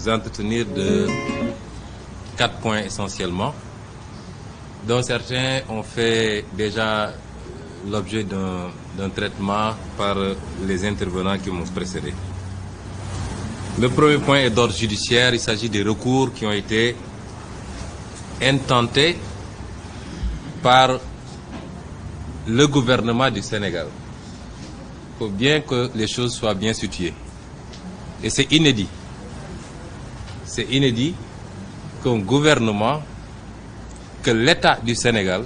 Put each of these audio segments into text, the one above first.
entretenir de 4 points essentiellement, dont certains ont fait déjà l'objet d'un traitement par les intervenants qui m'ont précédé. Le premier point est d'ordre judiciaire. Il s'agit des recours qui ont été intentés par le gouvernement du Sénégal. Il faut bien que les choses soient bien situées. Et c'est inédit. C'est inédit qu'un gouvernement, que l'État du Sénégal,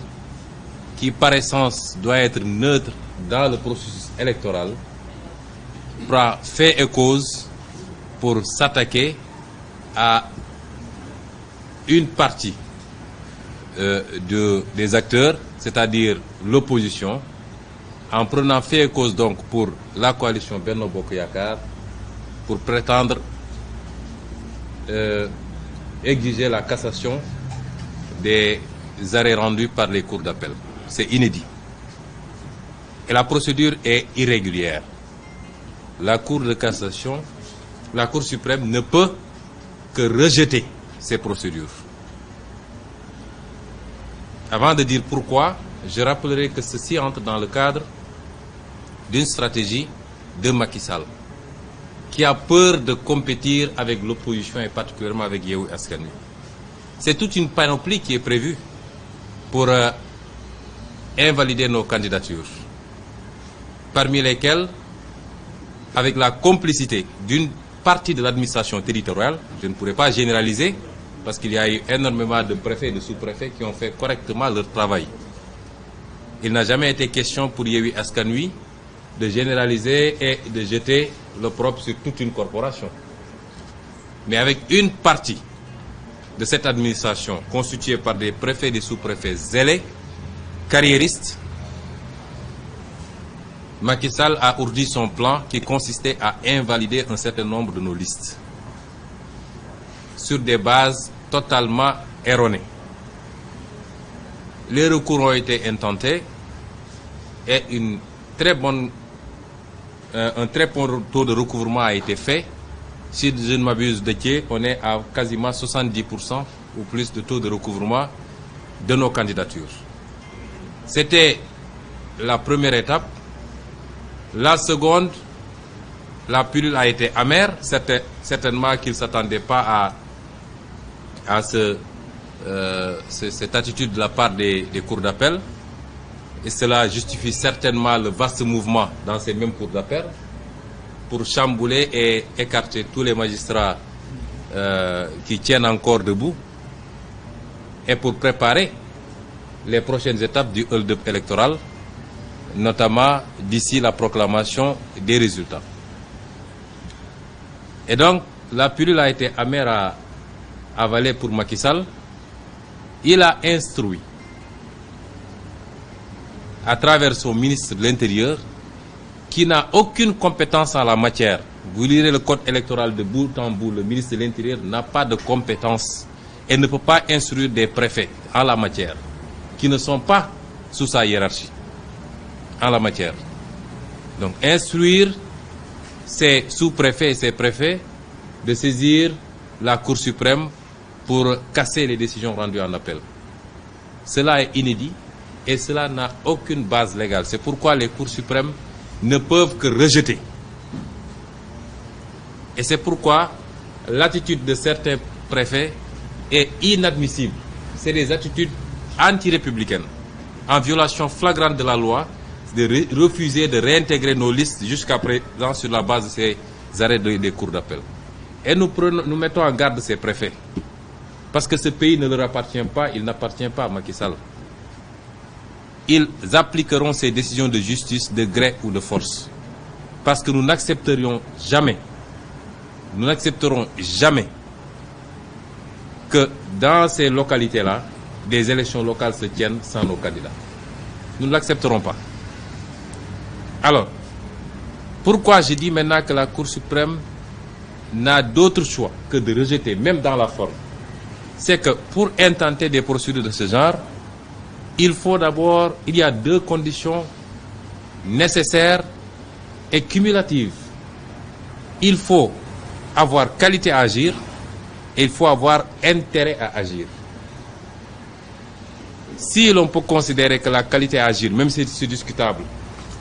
qui par essence doit être neutre dans le processus électoral, prend fait et cause pour s'attaquer à une partie des acteurs, c'est-à-dire l'opposition, en prenant fait et cause donc pour la coalition Benno Bokk Yakaar, pour prétendre exiger la cassation des arrêts rendus par les cours d'appel. C'est inédit. Et la procédure est irrégulière. La Cour de cassation, la Cour suprême ne peut que rejeter ces procédures. Avant de dire pourquoi, je rappellerai que ceci entre dans le cadre d'une stratégie de Macky Sall, qui a peur de compétir avec l'opposition et particulièrement avec Yewwi Askan Wi. C'est toute une panoplie qui est prévue pour invalider nos candidatures, parmi lesquelles, avec la complicité d'une partie de l'administration territoriale, je ne pourrais pas généraliser, parce qu'il y a eu énormément de préfets et de sous-préfets qui ont fait correctement leur travail. Il n'a jamais été question pour Yewwi Askan Wi de généraliser et de jeter l'opprobre sur toute une corporation. Mais avec une partie de cette administration constituée par des préfets et des sous-préfets zélés, carriéristes, Macky Sall a ourdi son plan qui consistait à invalider un certain nombre de nos listes sur des bases totalement erronées. Les recours ont été intentés et un très bon taux de recouvrement a été fait. Si je ne m'abuse de qui, on est à quasiment 70% ou plus de taux de recouvrement de nos candidatures. C'était la première étape. La seconde, la pilule a été amère. Certainement qu'ils ne s'attendaient pas à cette attitude de la part des cours d'appel. Et cela justifie certainement le vaste mouvement dans ces mêmes cours d'appel pour chambouler et écarter tous les magistrats qui tiennent encore debout et pour préparer les prochaines étapes du hold-up électoral, notamment d'ici la proclamation des résultats. Et donc, la pilule a été amère à avaler pour Macky Sall. Il a instruit, à travers son ministre de l'Intérieur, qui n'a aucune compétence en la matière. Vous lirez le code électoral de bout en bout, le ministre de l'Intérieur n'a pas de compétence et ne peut pas instruire des préfets en la matière, qui ne sont pas sous sa hiérarchie en la matière. Donc, instruire ces sous-préfets et ces préfets de saisir la Cour suprême pour casser les décisions rendues en appel. Cela est inédit et cela n'a aucune base légale. C'est pourquoi les cours suprêmes ne peuvent que rejeter. Et c'est pourquoi l'attitude de certains préfets est inadmissible. C'est des attitudes anti-républicaines, en violation flagrante de la loi, de refuser de réintégrer nos listes jusqu'à présent sur la base de ces arrêts des cours d'appel. Et nous mettons en garde ces préfets. Parce que ce pays ne leur appartient pas, il n'appartient pas à Macky Sall. Ils appliqueront ces décisions de justice de gré ou de force. Parce que nous n'accepterons jamais que dans ces localités-là, des élections locales se tiennent sans nos candidats. Nous ne l'accepterons pas. Alors, pourquoi je dis maintenant que la Cour suprême n'a d'autre choix que de rejeter, même dans la forme? C'est que pour intenter des procédures de ce genre, il y a deux conditions nécessaires et cumulatives. Il faut avoir qualité à agir et il faut avoir intérêt à agir. Si l'on peut considérer que la qualité à agir, même si c'est discutable,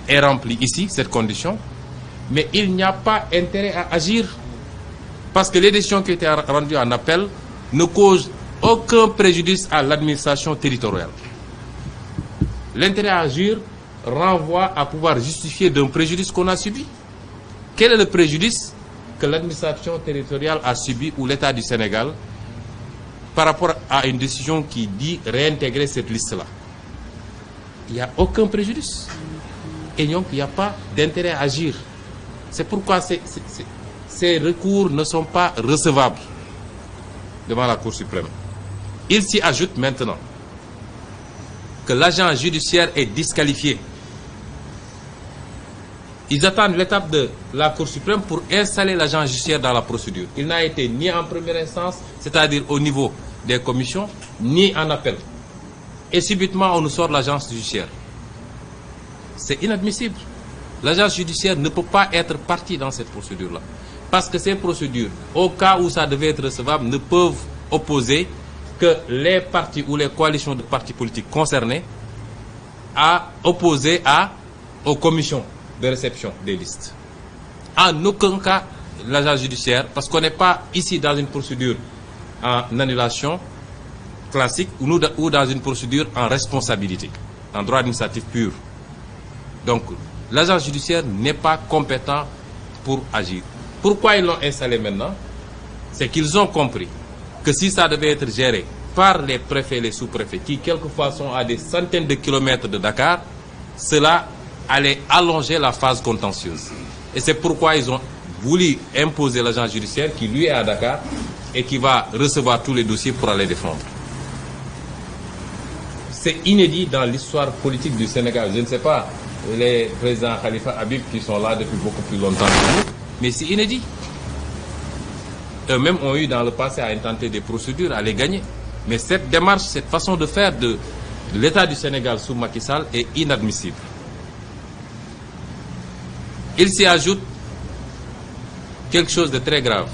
est remplie ici, cette condition, mais il n'y a pas intérêt à agir. Parce que les décisions qui ont été rendues en appel ne causent aucun préjudice à l'administration territoriale. L'intérêt à agir renvoie à pouvoir justifier d'un préjudice qu'on a subi. Quel est le préjudice que l'administration territoriale a subi ou l'État du Sénégal par rapport à une décision qui dit réintégrer cette liste-là? Il n'y a aucun préjudice. Et donc, il n'y a pas d'intérêt à agir. C'est pourquoi ces recours ne sont pas recevables devant la Cour suprême. Il s'y ajoute maintenant que l'agent judiciaire est disqualifié. Ils attendent l'étape de la Cour suprême pour installer l'agent judiciaire dans la procédure. Il n'a été ni en première instance, c'est-à-dire au niveau des commissions, ni en appel. Et subitement, on nous sort l'agence judiciaire. C'est inadmissible. L'agence judiciaire ne peut pas être partie dans cette procédure-là. Parce que ces procédures, au cas où ça devait être recevable, ne peuvent opposer que les partis ou les coalitions de partis politiques concernés à opposer aux commissions de réception des listes. En aucun cas, l'agence judiciaire, parce qu'on n'est pas ici dans une procédure en annulation classique ou dans une procédure en responsabilité, en droit administratif pur. Donc, l'agence judiciaire n'est pas compétent pour agir. Pourquoi ils l'ont installé maintenant? C'est qu'ils ont compris que si ça devait être géré par les préfets et les sous-préfets, qui quelquefois sont à des centaines de kilomètres de Dakar, cela allait allonger la phase contentieuse. Et c'est pourquoi ils ont voulu imposer l'agent judiciaire qui lui est à Dakar et qui va recevoir tous les dossiers pour aller défendre. C'est inédit dans l'histoire politique du Sénégal. Je ne sais pas les présidents Khalifa Habib qui sont là depuis beaucoup plus longtemps que nous, mais c'est inédit. Eux-mêmes ont eu dans le passé à intenter des procédures, à les gagner. Mais cette démarche, cette façon de faire de l'État du Sénégal sous Macky Sall est inadmissible. Il s'y ajoute quelque chose de très grave.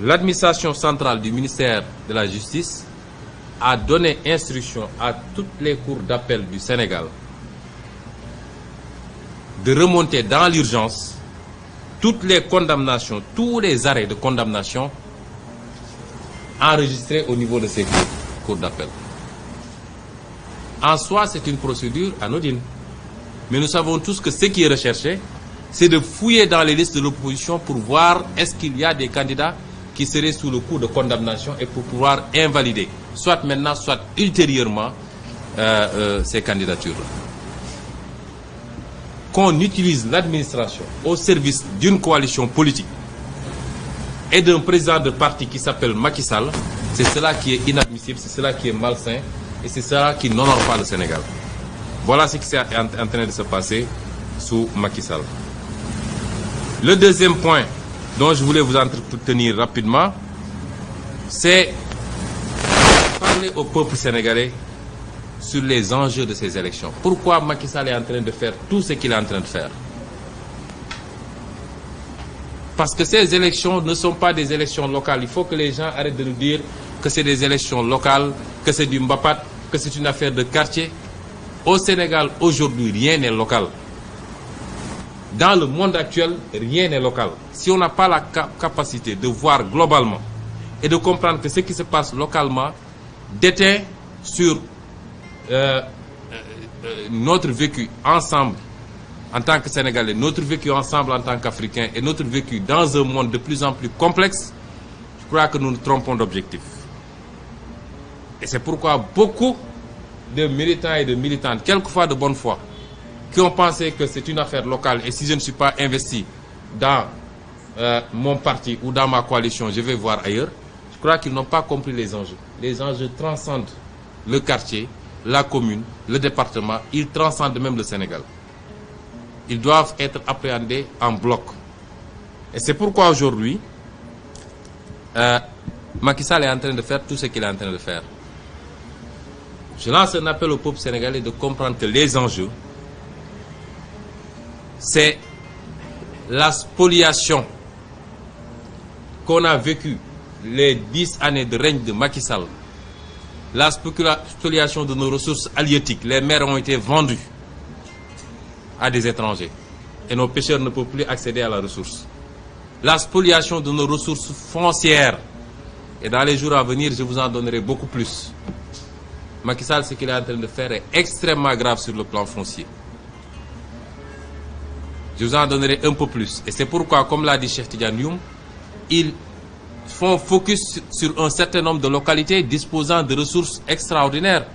L'administration centrale du ministère de la Justice a donné instruction à toutes les cours d'appel du Sénégal de remonter dans l'urgence toutes les condamnations, tous les arrêts de condamnation enregistrés au niveau de ces cours d'appel. En soi, c'est une procédure anodine. Mais nous savons tous que ce qui est recherché, c'est de fouiller dans les listes de l'opposition pour voir est-ce qu'il y a des candidats qui seraient sous le coup de condamnation et pour pouvoir invalider, soit maintenant, soit ultérieurement, ces candidatures-là. Qu'on utilise l'administration au service d'une coalition politique et d'un président de parti qui s'appelle Macky Sall, c'est cela qui est inadmissible, c'est cela qui est malsain et c'est cela qui n'honore pas le Sénégal. Voilà ce qui est en train de se passer sous Macky Sall. Le deuxième point dont je voulais vous entretenir rapidement, c'est parler au peuple sénégalais sur les enjeux de ces élections. Pourquoi Macky Sall est en train de faire tout ce qu'il est en train de faire? Parce que ces élections ne sont pas des élections locales. Il faut que les gens arrêtent de nous dire que c'est des élections locales, que c'est du mbapat, que c'est une affaire de quartier. Au Sénégal, aujourd'hui, rien n'est local. Dans le monde actuel, rien n'est local. Si on n'a pas la capacité de voir globalement et de comprendre que ce qui se passe localement déteint sur notre vécu ensemble en tant que Sénégalais, notre vécu ensemble en tant qu'Africains et notre vécu dans un monde de plus en plus complexe, je crois que nous nous trompons d'objectif. Et c'est pourquoi beaucoup de militants et de militantes, quelquefois de bonne foi, qui ont pensé que c'est une affaire locale et si je ne suis pas investi dans mon parti ou dans ma coalition, je vais voir ailleurs, je crois qu'ils n'ont pas compris les enjeux. Les enjeux transcendent le quartier, la commune, le département, ils transcendent même le Sénégal. Ils doivent être appréhendés en bloc. Et c'est pourquoi aujourd'hui, Macky Sall est en train de faire tout ce qu'il est en train de faire. Je lance un appel au peuple sénégalais de comprendre que les enjeux, c'est la spoliation qu'on a vécu les 10 années de règne de Macky Sall, la spoliation de nos ressources halieutiques, les mers ont été vendues à des étrangers et nos pêcheurs ne peuvent plus accéder à la ressource. La spoliation de nos ressources foncières, et dans les jours à venir, je vous en donnerai beaucoup plus. Macky Sall, ce qu'il est en train de faire est extrêmement grave sur le plan foncier. Je vous en donnerai un peu plus. Et c'est pourquoi, comme l'a dit Cheikh Tidiane Youm, ils font focus sur un certain nombre de localités disposant de ressources extraordinaires.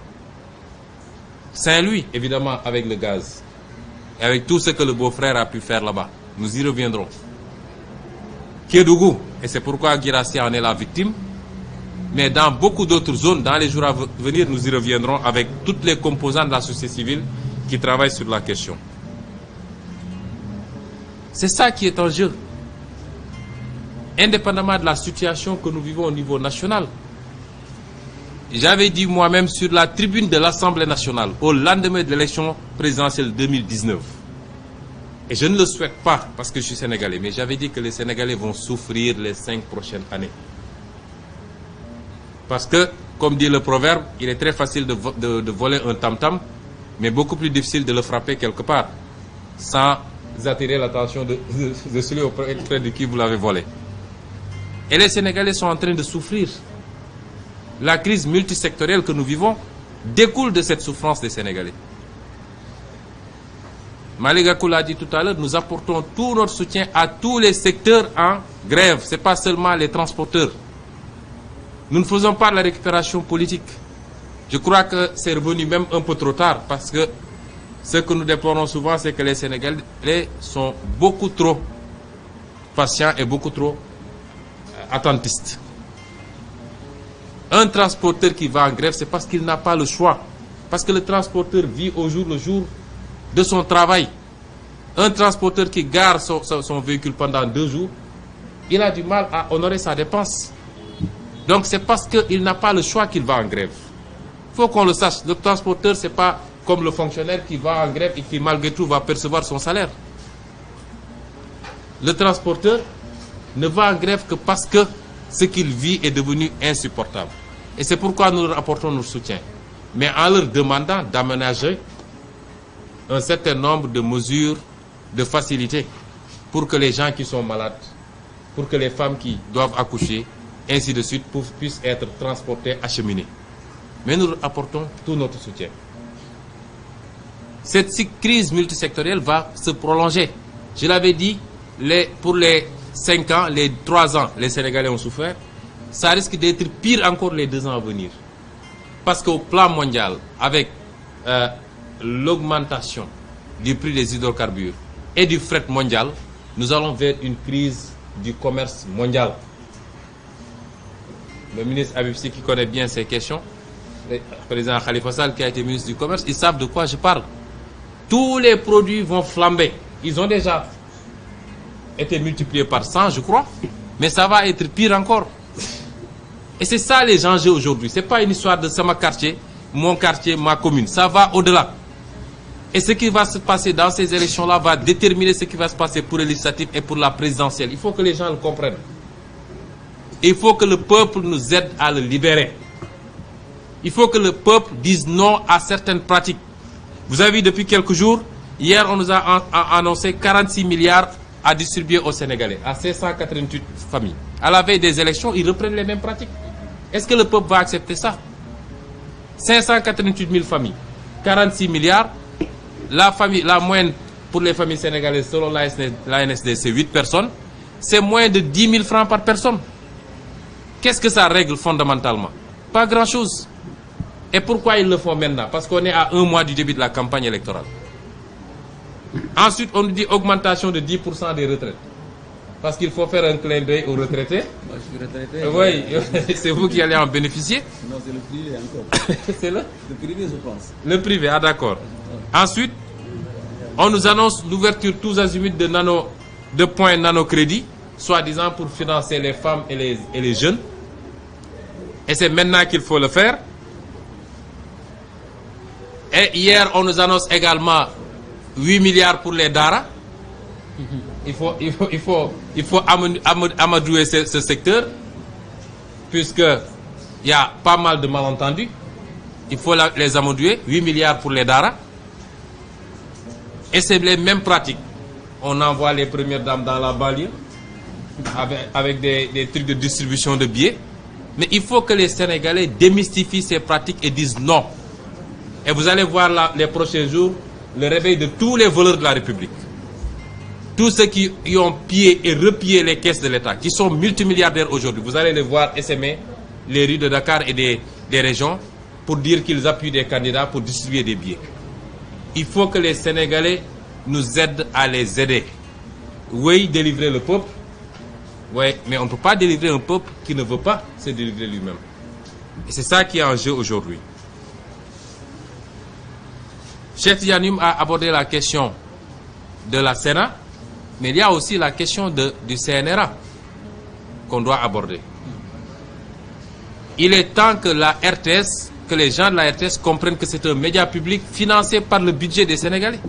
Saint-Louis, évidemment, avec le gaz. Et avec tout ce que le beau-frère a pu faire là-bas. Nous y reviendrons. Kédougou, et c'est pourquoi Guirassy en est la victime. Mais dans beaucoup d'autres zones, dans les jours à venir, nous y reviendrons avec toutes les composantes de la société civile qui travaillent sur la question. C'est ça qui est en jeu. Indépendamment de la situation que nous vivons au niveau national. J'avais dit moi-même sur la tribune de l'Assemblée nationale, au lendemain de l'élection présidentielle 2019, et je ne le souhaite pas parce que je suis sénégalais, mais j'avais dit que les Sénégalais vont souffrir les 5 prochaines années. Parce que, comme dit le proverbe, il est très facile de voler un tam-tam, mais beaucoup plus difficile de le frapper quelque part, sans attirer l'attention de celui auprès de qui vous l'avez volé. Et les Sénégalais sont en train de souffrir. La crise multisectorielle que nous vivons découle de cette souffrance des Sénégalais. Malick Gakou l'a dit tout à l'heure, nous apportons tout notre soutien à tous les secteurs en grève. Ce n'est pas seulement les transporteurs. Nous ne faisons pas la récupération politique. Je crois que c'est revenu même un peu trop tard parce que ce que nous déplorons souvent, c'est que les Sénégalais sont beaucoup trop patients et beaucoup trop attentistes. Un transporteur qui va en grève, c'est parce qu'il n'a pas le choix. Parce que le transporteur vit au jour le jour de son travail. Un transporteur qui gare son véhicule pendant 2 jours, il a du mal à honorer sa dépense. Donc c'est parce qu'il n'a pas le choix qu'il va en grève. Il faut qu'on le sache. Le transporteur, ce n'est pas comme le fonctionnaire qui va en grève et qui malgré tout va percevoir son salaire. Le transporteur ne va en grève que parce que ce qu'il vit est devenu insupportable. Et c'est pourquoi nous leur apportons notre soutien. Mais en leur demandant d'aménager un certain nombre de mesures de facilité pour que les gens qui sont malades, pour que les femmes qui doivent accoucher, ainsi de suite, puissent être transportés, acheminés. Mais nous leur apportons tout notre soutien. Cette crise multisectorielle va se prolonger. Je l'avais dit, pour les 5 ans, les 3 ans, les Sénégalais ont souffert. Ça risque d'être pire encore les 2 ans à venir. Parce qu'au plan mondial, avec l'augmentation du prix des hydrocarbures et du fret mondial, nous allons vers une crise du commerce mondial. Le ministre Habib Sy, qui connaît bien ces questions, le président Khalifa Sall, qui a été ministre du Commerce, ils savent de quoi je parle. Tous les produits vont flamber. Ils ont déjà été multipliés par 100, je crois, mais ça va être pire encore. Et c'est ça les enjeux aujourd'hui. Ce n'est pas une histoire de sama quartier, mon quartier, ma commune. Ça va au-delà. Et ce qui va se passer dans ces élections-là va déterminer ce qui va se passer pour les législatives et pour la présidentielle. Il faut que les gens le comprennent. Il faut que le peuple nous aide à le libérer. Il faut que le peuple dise non à certaines pratiques. Vous avez vu depuis quelques jours, hier on nous a annoncé 46 milliards à distribuer aux Sénégalais, à 588 familles. À la veille des élections, ils reprennent les mêmes pratiques. Est-ce que le peuple va accepter ça? 588 000 familles, 46 milliards. La moyenne pour les familles sénégalaises, selon l'ANSD, c'est 8 personnes. C'est moins de 10 000 francs par personne. Qu'est-ce que ça règle fondamentalement? Pas grand-chose. Et pourquoi ils le font maintenant? Parce qu'on est à 1 mois du début de la campagne électorale. Ensuite, on nous dit augmentation de 10% des retraites. Parce qu'il faut faire un clin d'œil aux retraités. Moi, je suis retraité. Oui, c'est vous qui allez en bénéficier. Non, c'est le privé encore. C'est le privé, je pense. Le privé, ah d'accord. Ensuite, on nous annonce l'ouverture tous azimuts de points nano-crédit, soi-disant pour financer les femmes et les jeunes. Et c'est maintenant qu'il faut le faire. Et hier, on nous annonce également 8 milliards pour les Dara. il faut amadouer ce secteur, puisqu'il y a pas mal de malentendus. Il faut les amadouer, 8 milliards pour les Dara. Et c'est les mêmes pratiques. On envoie les premières dames dans la banlieue avec des trucs de distribution de billets. Mais il faut que les Sénégalais démystifient ces pratiques et disent non. Et vous allez voir les prochains jours le réveil de tous les voleurs de la République. Tous ceux qui y ont pillé et repillé les caisses de l'État, qui sont multimilliardaires aujourd'hui. Vous allez les voir essaimer les rues de Dakar et des régions pour dire qu'ils appuient des candidats pour distribuer des billets. Il faut que les Sénégalais nous aident à les aider. Oui, délivrer le peuple. Oui, mais on ne peut pas délivrer un peuple qui ne veut pas se délivrer lui-même. Et c'est ça qui est en jeu aujourd'hui. Cheikh Tidiane a abordé la question de la Sénat, mais il y a aussi la question du CNRA qu'on doit aborder. Il est temps que la RTS, que les gens de la RTS comprennent que c'est un média public financé par le budget des Sénégalais.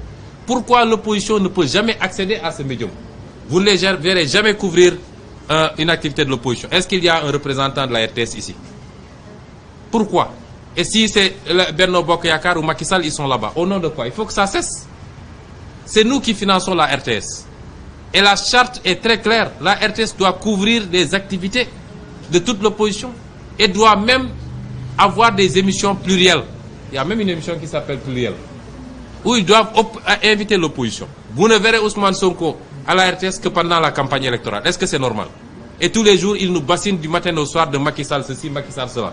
Pourquoi l'opposition ne peut jamais accéder à ce médium? Vous ne les verrez jamais couvrir une activité de l'opposition. Est-ce qu'il y a un représentant de la RTS ici? Pourquoi? Et si c'est Benno Bokk Yakaar ou Macky Sall, ils sont là-bas. Au nom de quoi? Il faut que ça cesse. C'est nous qui finançons la RTS. Et la charte est très claire. La RTS doit couvrir les activités de toute l'opposition. Et doit même avoir des émissions plurielles. Il y a même une émission qui s'appelle Pluriel. Où ils doivent inviter l'opposition. Vous ne verrez Ousmane Sonko à la RTS que pendant la campagne électorale. Est-ce que c'est normal? Et tous les jours, ils nous bassinent du matin au soir de Macky Sall ceci, Macky Sall cela.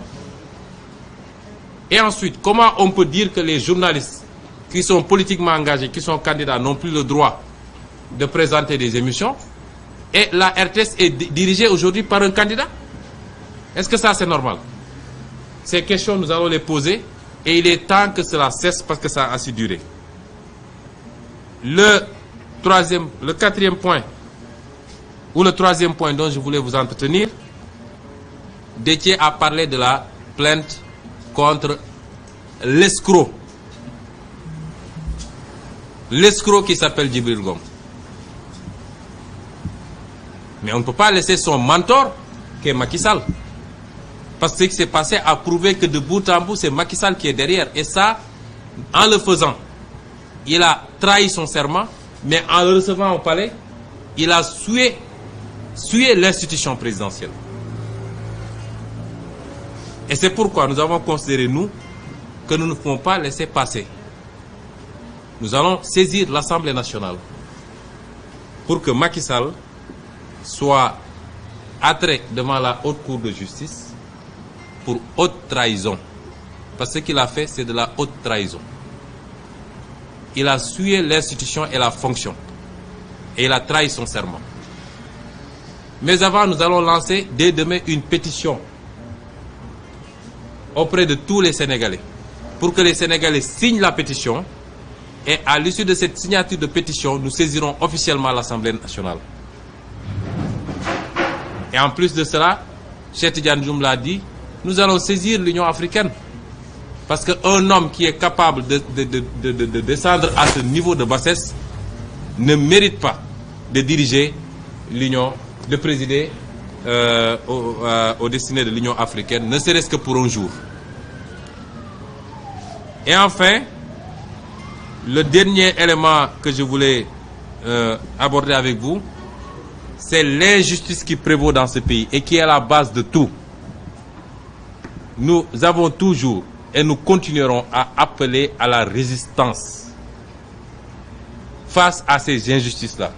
Et ensuite, comment on peut dire que les journalistes qui sont politiquement engagés, qui sont candidats, n'ont plus le droit de présenter des émissions et la RTS est dirigée aujourd'hui par un candidat? Est-ce que ça c'est normal? Ces questions, nous allons les poser et il est temps que cela cesse parce que ça a assez duré. Le quatrième point, ou le troisième point dont je voulais vous entretenir, Déthié a parlé de la plainte contre l'escroc. L'escroc qui s'appelle Djibril Ngom. Mais on ne peut pas laisser son mentor, qui est Macky Sall. Parce que ce qui s'est passé a prouvé que de bout en bout, c'est Macky Sall qui est derrière. Et ça, en le faisant, il a trahi son serment, mais en le recevant au palais, il a sué l'institution présidentielle. Et c'est pourquoi nous avons considéré, nous, que nous ne pouvons pas laisser passer. Nous allons saisir l'Assemblée nationale pour que Macky Sall soit attrait devant la haute cour de justice pour haute trahison. Parce que ce qu'il a fait, c'est de la haute trahison. Il a sué l'institution et la fonction. Et il a trahi son serment. Mais avant, nous allons lancer dès demain une pétition auprès de tous les Sénégalais. Pour que les Sénégalais signent la pétition. Et à l'issue de cette signature de pétition, nous saisirons officiellement l'Assemblée nationale. Et en plus de cela, Cheikh Tidiane Dioum l'a dit, nous allons saisir l'Union africaine. Parce qu'un homme qui est capable de descendre à ce niveau de bassesse ne mérite pas de diriger l'Union, de présider aux destinées de l'Union africaine, ne serait-ce que pour un jour. Et enfin, le dernier élément que je voulais aborder avec vous, c'est l'injustice qui prévaut dans ce pays et qui est à la base de tout. Nous avons toujours et nous continuerons à appeler à la résistance face à ces injustices-là.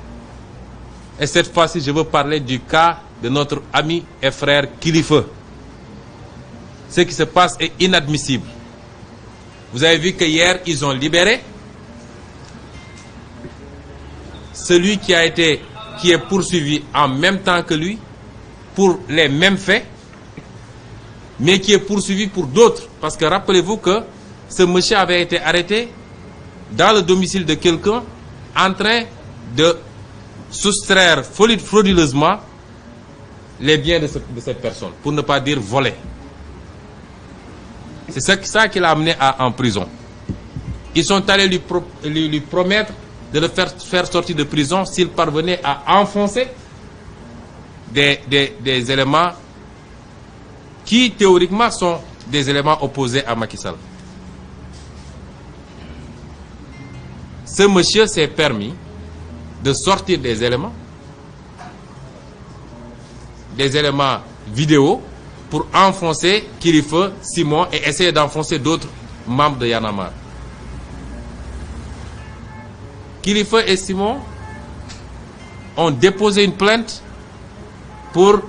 Et cette fois-ci, je veux parler du cas de notre ami et frère Kilifeu. Ce qui se passe est inadmissible. Vous avez vu que hier, ils ont libéré celui qui est poursuivi en même temps que lui pour les mêmes faits, mais qui est poursuivi pour d'autres. Parce que rappelez-vous que ce monsieur avait été arrêté dans le domicile de quelqu'un en train de soustraire frauduleusement les biens de cette personne, pour ne pas dire voler. C'est ça qui l'a amené en prison. Ils sont allés lui promettre de le faire sortir de prison s'il parvenait à enfoncer des éléments qui théoriquement sont des éléments opposés à Macky Sall. Ce monsieur s'est permis de sortir des éléments vidéo pour enfoncer Kilifeu, Simon et essayer d'enfoncer d'autres membres de Y'en a marre. Kilifeu et Simon ont déposé une plainte pour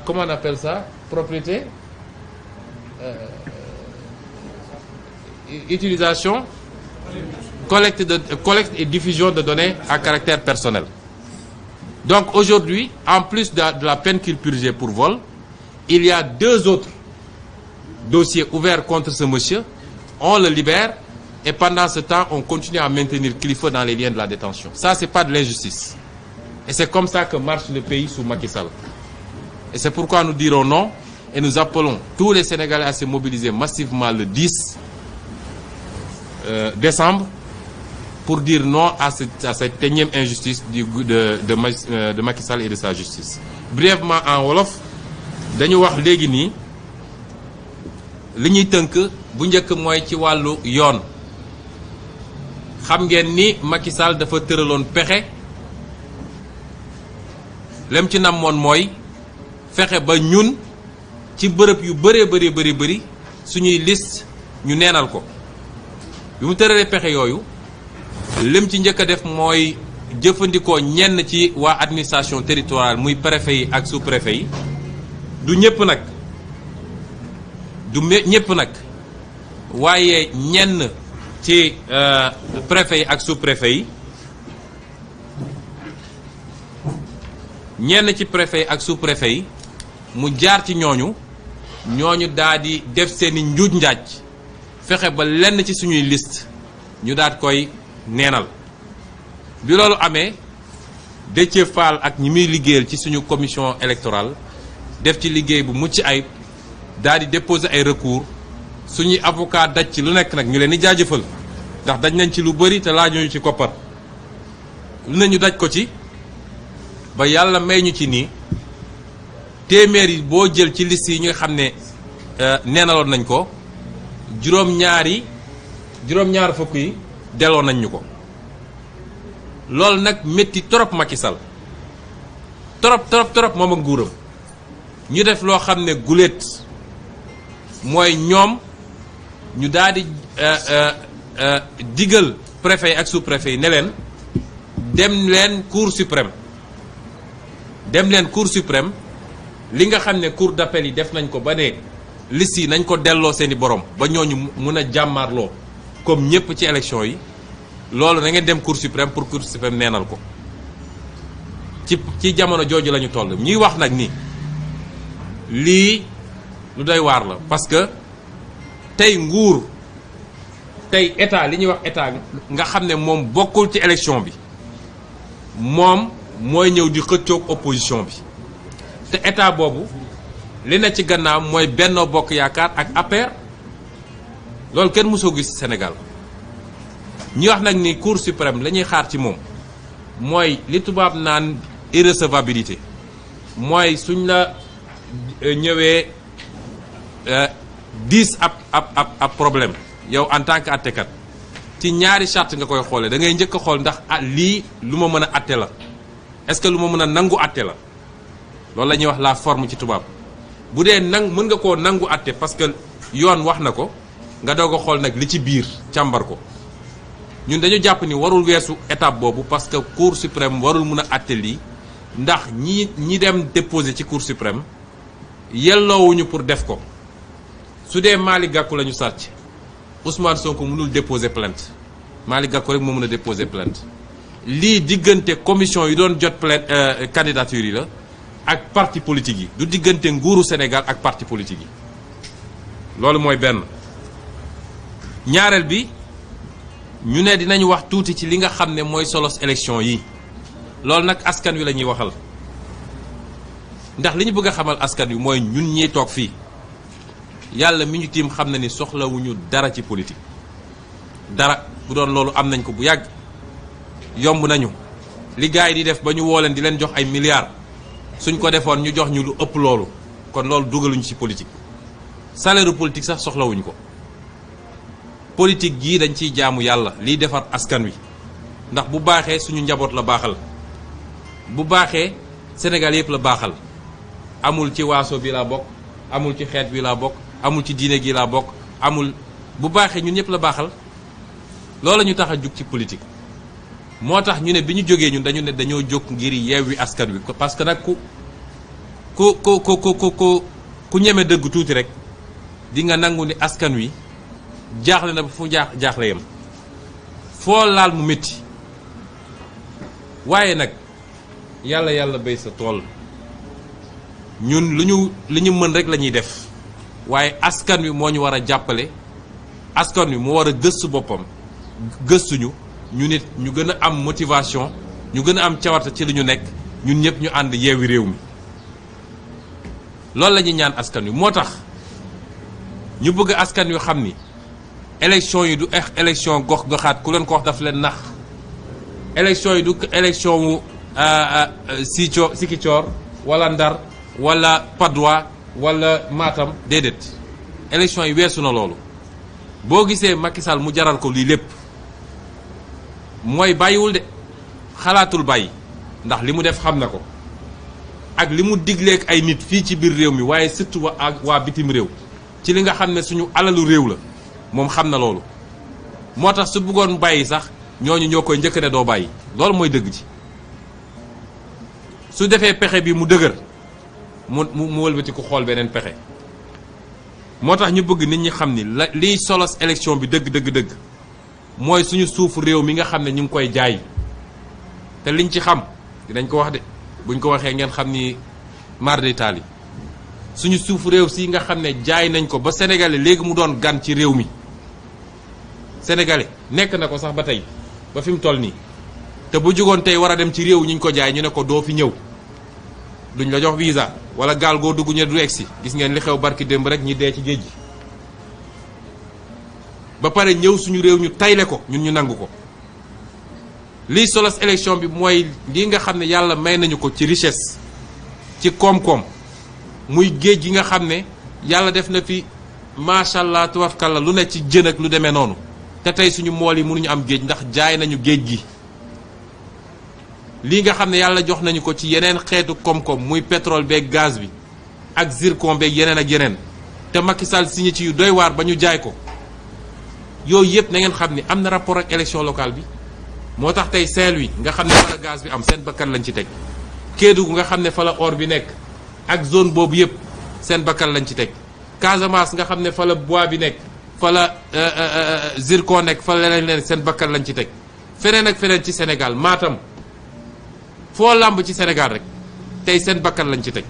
comment on appelle ça, propriété, utilisation, collecte et diffusion de données à caractère personnel. Donc aujourd'hui, en plus de la peine qu'il purgeait pour vol, il y a 2 autres dossiers ouverts contre ce monsieur. On le libère et pendant ce temps, on continue à maintenir Kilifeu dans les liens de la détention. Ça, c'est pas de l'injustice. Et c'est comme ça que marche le pays sous Macky Sall. Et c'est pourquoi nous dirons non et nous appelons tous les Sénégalais à se mobiliser massivement le 10 décembre pour dire non à cette énième injustice de Macky Sall et de sa justice. Brièvement en wolof dañu wax léegi nii li ñuy tënk bu njëkk mooy ci wàllu yoon xam ngeen ni Macky Sall dafa tëraloon pexe lem ci namoon mooy fexe ba ñun ci bërëb yu bëri suñuy liste ñu neenal ko bi mu tëralee pexe yooyu lim ci njëkk a def mooy jëfandikoo ñenn ci waa administration territoriale muy préfet yi ak sous-préfet yi du ñëpp nag waaye ñenn ci préfet yi ak sous-préfet yi mu jaar ci ñooñu daal di def seeni njuuj njaaj fexe ba lenn ci suñuy liste ñu daal koy neenal bi loolu amee Déthié Fall ak ñi muy liggéeyal ci suñu commission électorale def ci liggéey bu mucc ayib daal di déposer ay recours suñuy avocat daj ci lu nekk nag ñu leen di jaajëfal ndax daj nañ ci lu bëri te laajuñu ci koppar lu ne ñu daj ko ci ba yàlla may ñu ci nii téeméer yi boo jël ci liste yi ñu xam ne neenaloon nañ ko juróom-ñaar fukk yi delloo nañ ñu ko loolu nag métti trop Macky Sall trop moom ak nguuram ñu def loo xam ne guléet mooy ñoom ñu daal di digal préfet yi ak sous-préfet yi ne leen dem leen cour suprême li nga xam ne cour d'appel yi def nañ ko ba ne liste yi nañ ko delloo seeni borom ba ñooñu mën a jàmmaarloo comme ñëpp ci élection yi loolu na ngeen dem cour suprême pour cour suprême neenal ko ci jamono jooju la ñu toll ñuy wax nag ni lii lu doy waar la parce que tey état li ñuy wax état nga xam ne moom bokkul ci élection bi moom mooy ñëw di xëccoog opposition bi te état boobu li na ci gannaaw mooy Benno Bokk Yaakaar ak APR loolu kenn mosoo gis Sénégal ñi wax nag ni Cour suprême la ñuy xaar ci moom mooy li tubaab naan irrecevabilité mooy suñ la ñëwee 10 ab problème yow en tant que attekat ci ñaari charte nga koy xoolee da ngay njëkk a xool ndax lii lu ma mën a atte la est-ce que lu ma mën a nangu atte la loolu la ñuy wax la forme ci tubaab bu dee mën nga koo nangu atte parce que yoon wax na ko nga doog a xool nag li ci biir càmbar ko ñun dañu jàpp ni warul weesu étape boobu parce que Cour suprême warul mun a atte lii ndax ñi dem déposer ci Cour suprême yelloowuñu pour def ko su dee Malick Gakou la ñu sàcc Ousmane Sonko mënul déposer plainte Malick Gakou rek moo mën a déposer plainte lii diggante commission yi doon jot plainte candidature yi la ak parti politique yi du diggante nguuru Sénégal ak parti politique yi loolu mooy benn ñaareel bi ñu ne dinañu wax tuuti ci li nga xam ne mooy solos élection yi loolu nag askan wi la ñuy waxal ndax li ñu bëgg a xamal askan wi mooy ñun ñiy toog fii yàlla mi ñu tiim xam na ni soxlawuñu dara ci politique dara bu doon loolu am nañ ko bu yàgg yomb nañu li gars yi di def ba ñu woo leen di leen jox ay milliards suñ ko defoon ñu jox ñu lu ëpp loolu kon loolu dugaluñu ci politique salaire politique sax soxlawuñ ko politique gii dañ ciy jaamu yàlla liy defar askan wi ndax bu baaxee suñu njaboot la baaxal bu baaxee Sénégal yëpp la baaxal amul ci waaso bi laa bokk amul ci xeet bi laa bokk amul ci diine gi laa bokk amul bu baaxee ñun ñëpp la baaxal loolu la ñu tax a jug ci politique moo tax ñu ne bi ñu jógee ñun dañu ne dañoo jóg ngir yeewi askan wi parce que nag ku ñeme dëgg tuuti rek di nga nangu ni askan wi jaaxle na ba fu jaaxle yam foo laal mu métti waaye nag yàlla béy sa tool ñun li ñu mën rek la ñuy def waaye askan wi moo ñu war a jàppale askan wi moo war a gëstu boppam gëstuñu ñu nit ñu gën a am motivation ñu gën a am cawarte ci li ñu nekk ñun ñëpp ñu ànd yeewi réew mi loolu la ñuy ñaan askan wi moo tax ñu bëgg askan wi xam ni élection yi du élection gox-goxaat ku leen ko wax daf leen nax élection yi du élection wu Sikicoor wala Ndar wala Padois wala Matam déedéet élection yi weesu na loolu boo gisee Macky Sall mu jaral ko lii lépp mooy bàyyiwul de xalaatul bàyyi ndax li mu def xam na ko ak li mu digleek ay nit fii ci biir réew mi waaye surtout waa bitim réew ci li nga xam ne suñu alalu réew la moom xam na loolu moo tax su bëggoon bàyyi sax ñooñu ñoo koy njëkk ne doo bàyyi loolu mooy dëgg ji su defee pexe bi mu dëgër mu wëlbati ko xool beneen pexe moo tax ñu bëgg nit ñi xam ni liy solos élection bi dëgg mooy suñu suufu réew mi nga xam ne ñu ngi koy jaay te liñ ci xam dinañ ko wax de buñ ko waxee ngeen xam ni mar d'Italie suñu suufu réew si nga xam ne jaay nañ ko ba sénégalais léegi mu doon gan ci réew mi sénégalais nekk na ko sax ba tey ba fi mu toll nii te bu jógoon tey war a dem ci réew ñu ko jaay ñu ne ko doo fi ñëw duñ la jox visa wala gaal goo dugg ñu du egsi gis ngeen li xew barki démb rek ñi dee ci géej gi ba pare ñëw suñu réew ñu tayle ko ñun ñu nangu ko lii solos élection bi mooy lii nga xam ne yàlla may nañu ko ci richesse ci koom-koom muy géej gi nga xam ne yàlla def na fi macha allah tubarkalla lu ne ci jën ak lu demee noonu te tey suñu mool yi mënuñu am géej ndax jaay nañu géej gi lii nga xam ne yàlla jox nañu ko ci yeneen xeetu koom-koom muy pétrole beeg gaz bi ak zircon beeg yeneen ak yeneen te Macky Sall signé ci yu doy waar ba ñu jaay ko yooyu yëpp na ngeen xam ni am na rapport ak élection locale bi moo tax tey Saint-Louis nga xam ne fa la gaz bi am seen bakkan lañ ci teg Kédougou nga xam ne fa la or bi nekk ak zone boobu yëpp seen bakkan lañ ci teg Casamance nga xam ne fa la bois bi nekk fa la zircon nekk fa la leen seen bakkan lañ ci teg feneen ak feneen ci Sénégal Matam foo làmb ci Sénégal rek tey seen bakkan lañ ci teg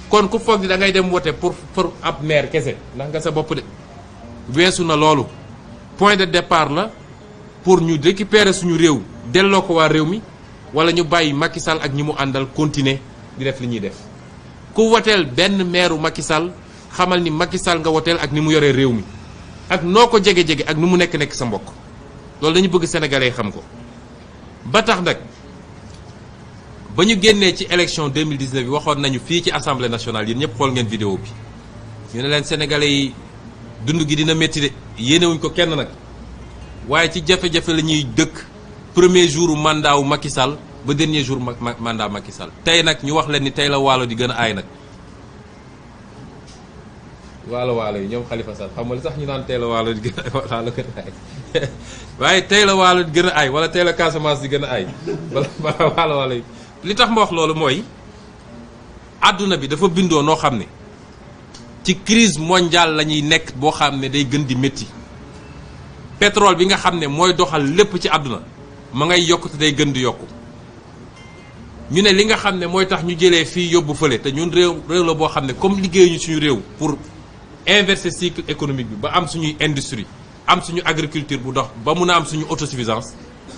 kon ku foog ni da ngay dem wote pour ab maire kese ndax nga sa bopp de weesu na loolu point de départ la pour ñu récupérer suñu réew delloo ko waa réew mi wala ñu bàyyi Macky Sall ak ñi mu àndal continuer di def li ñuy def ku woteel benn maire Macky Sall xamal ni Macky Sall nga woteel ak ni mu yoree réew mi ak noo ko jege-jege ak ni mu nekk sa mbokk loolu dañu bëgg sénégalais xam ko ba tax nag ba ñu génnee ci élection 2019 bi waxoon nañu fii ci assemblée nationale yéen ñëpp xool ngeen vidéo bi ñu ne leen sénégalais yi dund gi dina métti de yéenewuñ ko kenn nag waaye ci jafe-jafe la ñuy dëkk premier jour mandat wu Macky Sall ba dernier jour mandat Macky Sall tey nag ñu wax leen ni tey la waalo di gën a aay nag waalo yi ñoom Khalifa Sall xam nga li sax ñu naan tey la waalo di gën a waalo gën a aay waaye tey la waalo di gën a aay wala tey la Casamance di gën a aay wala waalo yi li tax ma wax loolu mooy àdduna bi dafa bindoo noo xam ne ci crise mondiale la ñuy nekk boo xam ne day gën di métti pétrole bi nga xam ne mooy doxal lépp ci àdduna ma ngay yokk te day gën di yokku ñu ne li nga xam ne mooy tax ñu jëlee fii yóbbu fële te ñun réew la boo xam ne comme liggéeyuñu suñu réew pour inverser cycle économique bi ba am suñuy industrie am suñu agriculture bu dox ba mun a am suñu autosuffisance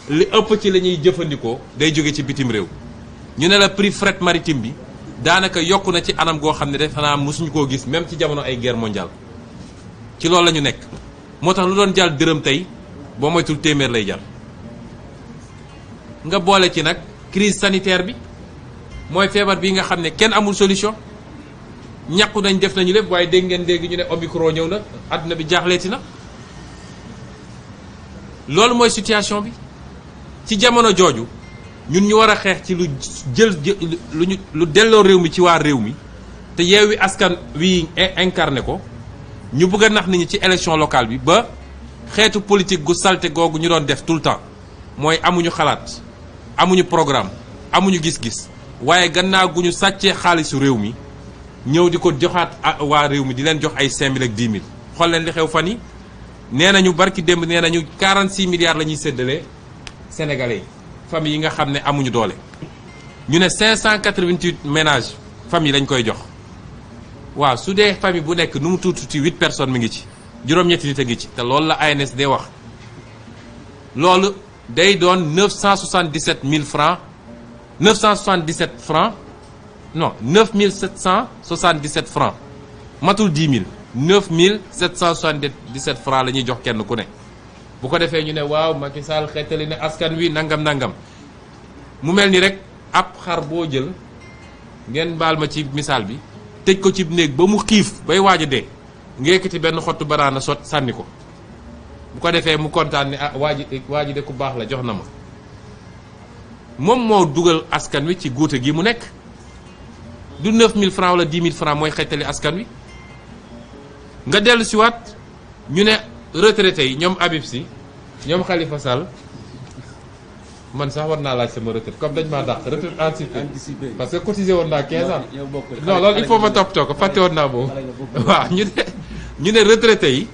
li ëpp ci la ñuy jëfandikoo day jóge ci bitim réew ñu ne la prix fret maritime bi daanaka yokku na ci anam goo xam ne def naa mosuñu koo gis même ci jamono ay guerre mondiale ci loolu la ñu nekk moo tax lu doon jàll dërëm tey boo moytul téeméer lay jar nga boole ci nag crise sanitaire bi mooy feebar bi nga xam ne kenn amul solution ñàkku nañ def nañu lépp waaye dégg ngeen dégg ñu ne Omicron ñëw na àdduna bi jaaxleeti na loolu mooy situation bi ci jamono jooju ñun ñu war a xeex ci lu lu delloo réew mi ci waa réew mi te Yewwi Askan Wi incarné ko ñu bëgg a nax nit ñi ci élection locale bi ba xeetu politique gu salte googu ñu doon def tout le temps mooy amuñu xalaat amuñu programme amuñu gis-gis waaye gannaaw gu ñu sàccee xaalisu réew mi ñëw di ko joxaat waa réew mi di leen jox ay 5000 ak 10 000 xool leen li xew fan yi nee nañu barki démb nee nañu 46 milliards la ñuy séddale sénégalais yi famille yi nga xam ne amuñu doole ñu ne 588 ménages famille lañ koy jox waaw su dee famille bu nekk nu mu tuuti 8 personnes mi ngi ci juróom-ñetti nit a ngi ci te loolu la ANSD wax loolu day doon 977 000 francs 977 francs non 9777 francs matul 10 000 9777 francs la ñuy jox kenn ku ne bu ko defee ñu ne waaw Macky Sall xeetali ne askan wi nangam mu mel ni rek ab xar boo jël ngeen baal ma ci misaal bi tëj ko ci néeg ba mu xiif bay waaj a dee nga yëkkati benn xottu banaana sot sànni ko bu ko defee mu kontaan ne ah waa ji de ku baax la jox na ma moom moo dugal askan wi ci guute gi mu nekk du 9000 francs wala 10 000 francs mooy xeetali askan wi nga dellu si waat ñu ne retraité yi ñoom Habib Sy ñoom Khalifa Sall man sax war naa laaj sama retraite comme dañ maa dàq retraite anticipée parce que cotisé woon naa 15 ans non loolu il faut ma toppatoo ko fàtte woon naa boobu waaw ñu ne retraité yi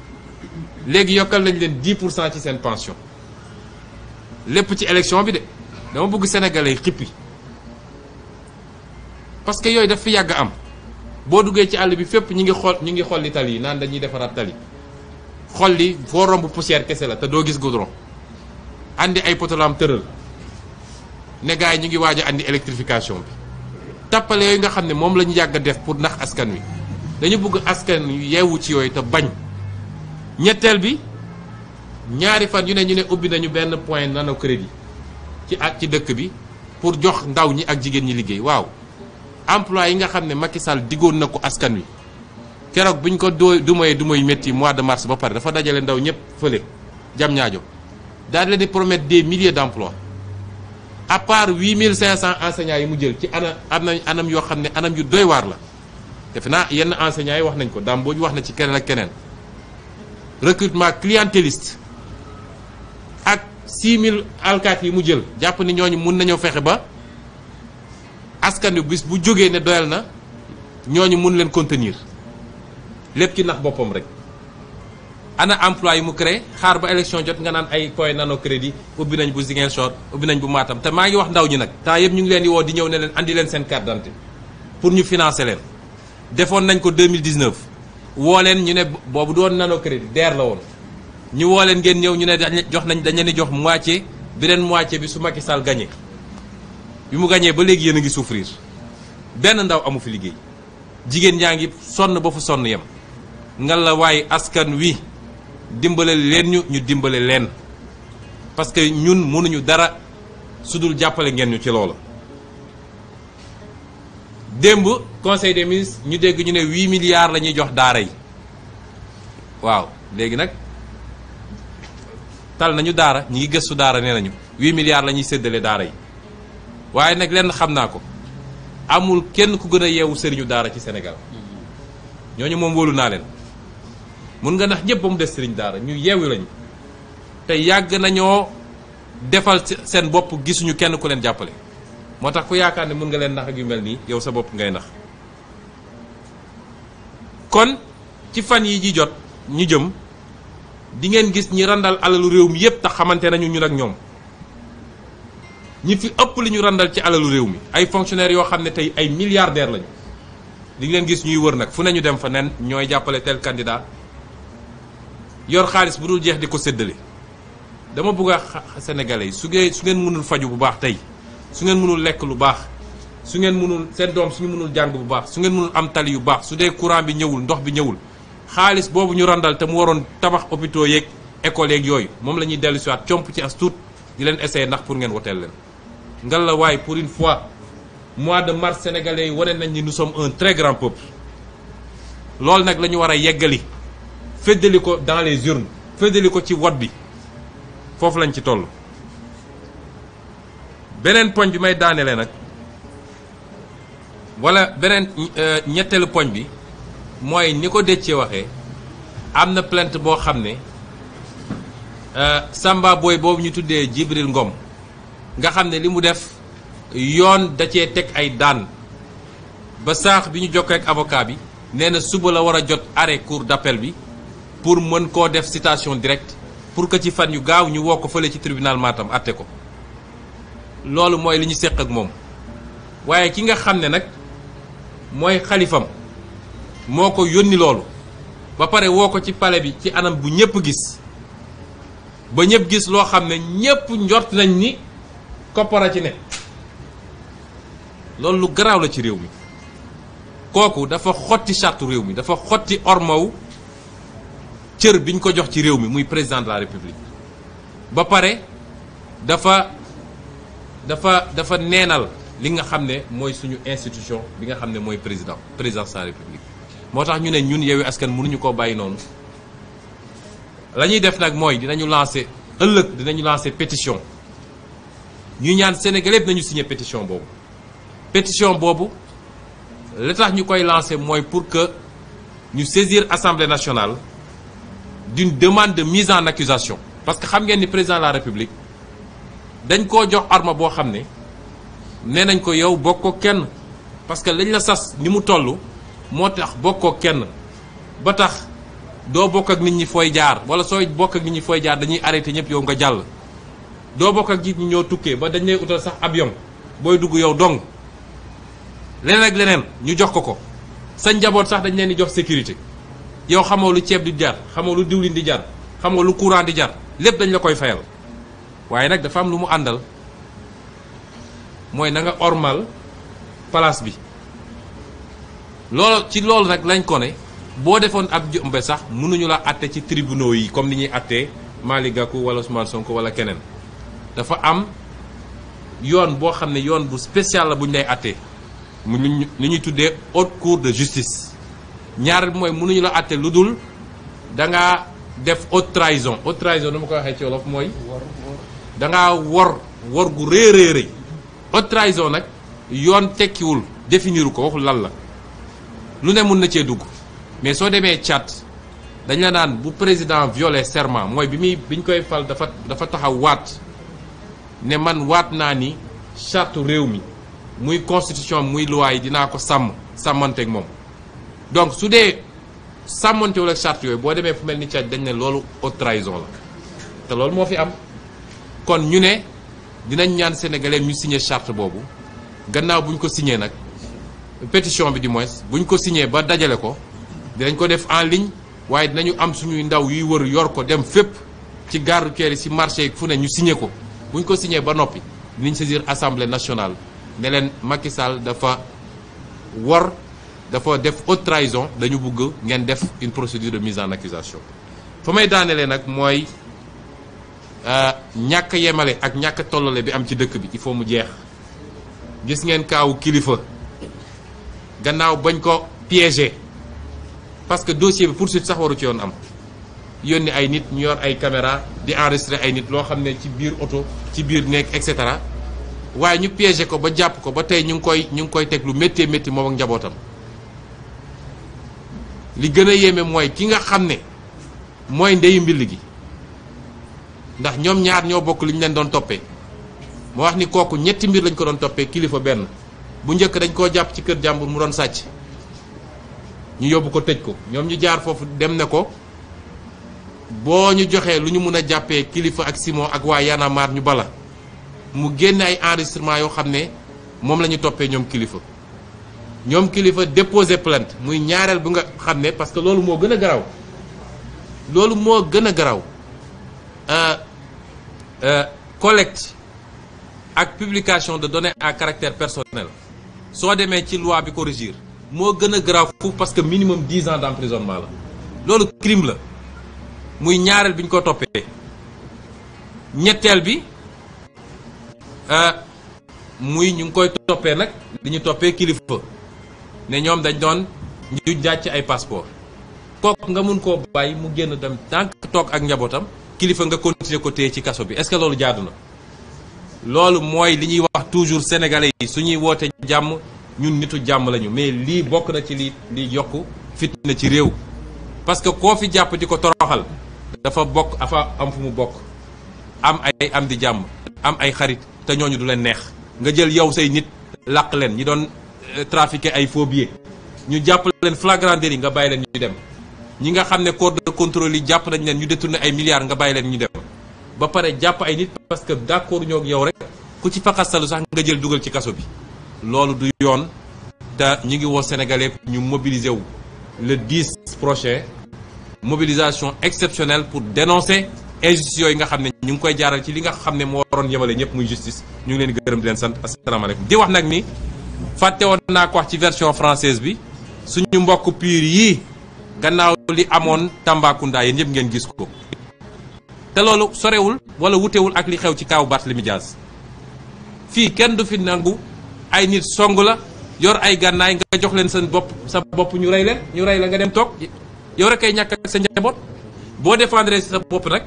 léegi yokkal nañ leen 10% ci seen pension lépp ci élection bi de dama bëgg sénégalais yi xippi parce que yooyu daf fi yàgg am boo duggee ci àll bi fépp ñu ngi xool li tali yi naan dañuy defaraat tali xool li foo romb poussière kese la te doo gis goudron andi ay potolam tëral ne gars yi ñu ngi waaj a andi électrification bi tappale yooyu nga xam ne moom la ñu yàgg a def pour nax askan wi dañu bëgg askan wi yeewu ci yooyu te bañ ñetteel bi ñaari fan yu ne ñu ne ubbi nañu benn point nano crédit ci dëkk bi pour jox ndaw ñi ak jigéen ñi liggéey waaw emploi yi nga xam ne Macky Sall diggoon na ko askan wi keroog bu ñu ko du may métti mois de mars ba pare dafa dajale ndaw ñëpp fële jam ñaajo daal leen di promettre des milliers d'emplois à part 8500 enseignants yi mu jël ci anam yoo xam ne anam yu doy waar la defe naa yenn enseignants yi wax nañ ko Dame Mbodj wax na ci keneen ak keneen recrutement clientéliste ak 6000 alkaati yi mu jël jàpp ni ñooñu mun nañoo fexe ba askan wi bis bu jógee ne doyal na ñooñu mun leen contenir lépp ci nax boppam rek ana emploi yi mu créé xaar ba élection jot nga naan ay point nano crédit ubbi nañ bu Ziguinchor ubbi nañ bu Matam te maa ngi wax ndaw ñi nag temps yëpp ñu ngi leen di woo di ñëw ne leen andi leen seen carte d'identité pour ñu financer leen defoon nañ ko 2019 woo leen ñu ne boobu doon nano crédit DER la woon ñu woo leen ngeen ñëw ñu ne dañ leen di jox moitié beneen moitié bi su Macky Sall gagné bi mu gagné ba léegi yéen a ngi souffrir benn ndaw amu fi liggéey jigéen ñaa ngi sonn ba fu sonn yem ngal la waaye askan wi dimbale leen ñu dimbale leen parce que ñun mënuñu dara sudul jàppale ngeen ñu ci loolu. démb conseil des ministres ñu dégg ñu ne 8 milliards la ñuy jox daara yi waaw léegi nag tal nañu daara ñi ngi gëstu daara nee nañu 8 milliards la ñuy séddale daara yi waaye nag lenn xam naa ko amul kenn ku gën a yeewu sëriñu daara ci Sénégal ñooñu moom wóolu naa leen. mun nga nax ñëpp ba mu des sëriñ daara ñu yeewu lañu te yàgg nañoo defal seen bopp gisuñu kenn ku leen jàppale moo tax ku yaakaar ne mun nga leen nax ak yu mel nii yow sa bopp ngay nax kon ci fan yi ji jot ñu jëm di ngeen gis ñi randal alalu réew mi yépp tax xamante nañu ñun ak ñoom ñi fi ëpp li ñu randal ci alalu réew mi ay fonctionnaires yoo xam ne tey ay milliardaires lañu di ngeen gis ñuy wër nag fu ne ñu dem fa nen ñooy jàppale tel candidat yor xaalis bu dul jeex di ko séddale dama bëgg a sénégalais yi su ngeen mënul faju bu baax tey su ngeen mënul lekk lu baax su ngeen mënul seen doom suñu mënul jàng bu baax su ngeen mënul am tali yu baax su dee courant bi ñëwul ndox bi ñëwul xaalis boobu ñu randal te mu waroon tabax hôpitaux yeeg école yeeg yooyu moom la ñuy dellu si waat comp ci as tuut di leen essayer ndax pour ngeen woteel leen ngal la waay pour une fois mois de mars sénégalais yi wane nañ ni nous sommes un très grand peuple loolu nag la ñu war a yeggali féddali ko dans les urnes féddali ko ci vote bi foofu lañ ci toll. beneen poñ bi may daanelee nag wala beneen ñetteelu poñ bi mooy ni ko Déthié waxee am na plainte boo xam ne Samba Boy boobu ñu tuddee Djibril Ngom nga xam ne li mu def yoon da cee teg ay daan ba sànq bi ñu jokkoo ak avocat bi nee na suba la war a jot arrêt cour d'appel bi pour mën koo def citation directe pour que ci fan yu gaaw ñu woo ko fële ci tribunal Matam àtte ko loolu mooy li ñu séq ak moom waaye ki nga xam ne nag mooy xalifam moo ko yónni loolu ba pare woo ko ci palais bi ci anam bu ñëpp gis ba ñëpp gis loo xam ne ñëpp njort nañ ni koppara ci ne loolu lu garaaw la ci réew mi kooku dafa xotti charte réew mi dafa xotti ormaw cër bi ñu ko jox ci réew mi muy président de la république ba pare dafa neenal li nga xam ne mooy suñu institution bi nga xam ne mooy présidence de la république moo tax ñu ne ñun Yewwi Askan mënuñu koo bàyyi noonu la ñuy def nag mooy dinañu lancer pétition ñu ñaan Sénégalais yëpp nañu signer pétition boobu li tax ñu koy lancer mooy pour que ñu saisir Assemblée nationale d'une demande de mise en accusation parce que xam ngeen ni président de la république dañ koo jox arme boo xam ne nee nañ ko yow bokkoo kenn parce que lañ la sas ni mu toll moo tax bokkoo kenn ba tax doo bokk ak nit ñi fooy jaar wala sooy bokk ak nit ñi fooy jaar dañuy arrêté ñëpp yow nga jàll doo bokk ak nit ñi ñoo tukkee ba dañ lay utal sax avion booy dugg yow dong leneen ak leneen ñu jox ko sa njaboot sax dañ leen di jox sécurité yow xamoo lu ceeb di jar xamoo lu diwlin di jar xamoo lu courant di jar lépp dañ la koy fayal waaye nag dafa am lu mu àndal mooy na nga ormal place bi loolu nag lañ ko ne boo defoon ab jombe sax mënuñu la àtte ci tribunaux yi comme ni ñuy àttee Malick Gakou wala Ousmane Sonko wala keneen dafa am yoon boo xam ne yoon bu spécial la bu ñu lay àttee mu li ñuy tuddee haute cour de justice ñaareel bi mooy mënuñu la àtte lu dul da ngaa def haute trahison nu ma ko waxee ci wolof mooy da ngaa wor gu rëy haute trahison nag yoon tekkiwul définiru ko waxul lan la lu ne mun na cee dugg mais soo demee Tchad dañ la naan bu président violé serment mooy biñ koy fal dafa taxaw waat ne man waat naa ni charte réew mi muy constitution muy loi yi dinaa ko sàmmanteeg moom donc su dee sàmmantewul ak charte yooyu boo demee fu mel ni Tchad dañ ne loolu haute trahison la te loolu moo fi am kon ñu ne dinañ ñaan sénégalais ñu signé charte boobu gannaaw bu ñu ko signé nag pétition bi du moins bu ñu ko signé ba dajale ko dinañ ko def en ligne waaye dinañu am suñuy ndaw yuy wër yor ko dem fépp ci gare routière yi ci marché yi fu ne ñu signé ko bu ñu ko signé ba noppi dinañ saisir assemblée nationale ne leen Macky Sall dafa def haute trahison dañu bëgg ngeen def une procédure de mise en accusation fa may daanelee nag mooy ñàkk yemale ak ñàkk tollale bi am ci dëkk bi il faut mu jeex gis ngeen kaawu kilifa gannaaw bañ ko piégé parce que dossier bi poursuite sax waru ci yoon am yónni ay nit ñu yor ay caméra di enregistrer ay nit loo xam ne ci biir oto ci biir nekk et cetera waaye ñu piégé ko ba jàpp ko ba tey ñu ngi koy teg lu méttee métti moom ak njabootam li gën a yéeme mooy ki nga xam ne mooy ndeyu mbill gi ndax ñoom ñaar ñoo bokk li ñu leen doon toppee moo wax ni kooku ñetti mbir lañ ko doon toppee kilifa benn bu njëkk dañ koo jàpp ci kër jàmbur mu doon sàcc ñu yóbbu ko tëj ko ñoom ñu jaar foofu dem ne ko boo ñu joxee lu ñu mën a jàppee kilifa ak Simon ak waa Y'en a marre ñu bala mu génne ay enregistrement yoo xam ne moom la ñu toppee ñoom kilifa déposer plainte muy ñaareel bu nga xam ne parce que loolu moo gën a garaw collecte ak publication de données à caractère personnel soo demee ci loi bi ko régir moo gën a garaaw foofu parce que minimum 10 ans d'emprisonnement la loolu crime la muy ñaareel bi ñu ko toppee ñetteel bi muy ñu ngi koy toppee nag li ñu toppee kilifa ne ñoom dañ doon ñu jàcc ay passeport kooku nga mun koo bàyyi mu génn dem tànk toog ak njabootam kilifa nga continuer ko téye ci kaso bi est-ce que loolu jaadu na. loolu mooy li ñuy wax toujours sénégalais yi suñuy woote jàmm ñun nitu jàmm lañu mais lii bokk na ci li yokk fitna ci réew parce que koo fi jàpp di ko toroxal dafa bokk afa am fu mu bokk am ay am di jàmm am ay xarit te ñooñu du leen neex nga jël yow say nit làq leen ñi doon trafiquer ay faux billets ñu jàpp leen flagrant délit nga bàyyi leen ñu dem ñi nga xam ne corps de contrôle yi jàpp nañ leen ñu détourné ay milliards nga bàyyi leen ñu dem ba pare jàpp ay nit parce que d'accord ñoo ak yow rek ku ci faqastalu sax nga jël dugal ci kaso bi loolu du yoon te ñu ngi woo sénégalais ñu mobiliser wu le 10 prochain mobilisation exceptionnelle pour dénoncer injustice yooyu nga xam ne ñu ngi koy jaaral ci li nga xam ne moo waroon yemale ñëpp muy justice ñu ngi leen di gërëm di leen sant asalaamaaleykum di wax nag ni fàtte woon naa ko wax ci version française bi suñu mbokk pur yii gannaaw li amoon Tambacounda yéen ñëpp ngeen gis ko te loolu sorewul wala wutewul ak li xew ci kaaw Barthélémy Dias fii kenn du fi nangu ay nit song la yor ay gànnaay nga jox leen sa bopp ñu rey la nga dem toog yow rek ay ñàkk ak sa njaboot boo défendre sa bopp nag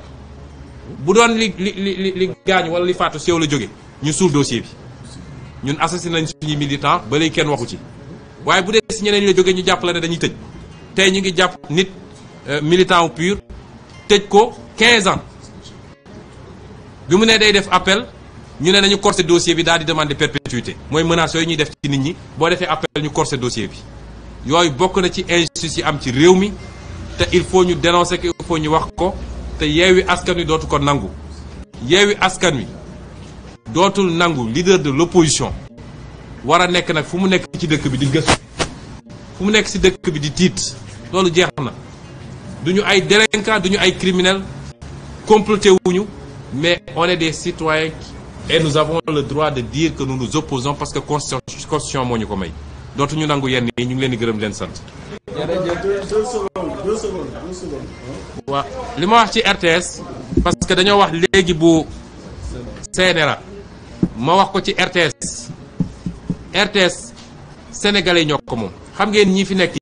bu doon li gaañu wala li faatu si yow la jóge ñu suul dossier bi ñun assassiné nañ suñuy militant ba léegi kenn waxu ci waaye bu dee si ñeneen ñi la jóge ñu jàpp la ne dañuy tëj tey ñu ngi jàpp nit militant wu PUR tëj ko 15 ans bi mu ne day def appel ñu ne nañu corser dossier bi daal di demander perpétuité mooy menaces yooyu ñuy def ci nit ñi boo defee appel ñu corser dossier bi yooyu bokk na ci injustice yi am ci réew mi te il faut ñu dénoncer ko il faut ñu wax ko te Yewwi Askan Wi dootu ko nangu Yewwi Askan Wi dootul nangu leader de l'opposition war a nekk nag fu mu nekk ci dëkk bi di gëstu fu mu nekk ci dëkk bi di tiit loolu jeex na duñu ay délinquants duñu ay criminels comploté wuñu mais on est des citoyens et nous avons le droit de dire que nous nous opposons parce que constitution moo ñu ko may dootuñu nangu yenn yi ñu ngi leen di gërëm leen sant. waaw li ma wax ci RTS parce que dañoo wax léegi bu CNRA ma wax ko ci RTS sénégalais ñoo ko moom xam ngeen ñi fi nekk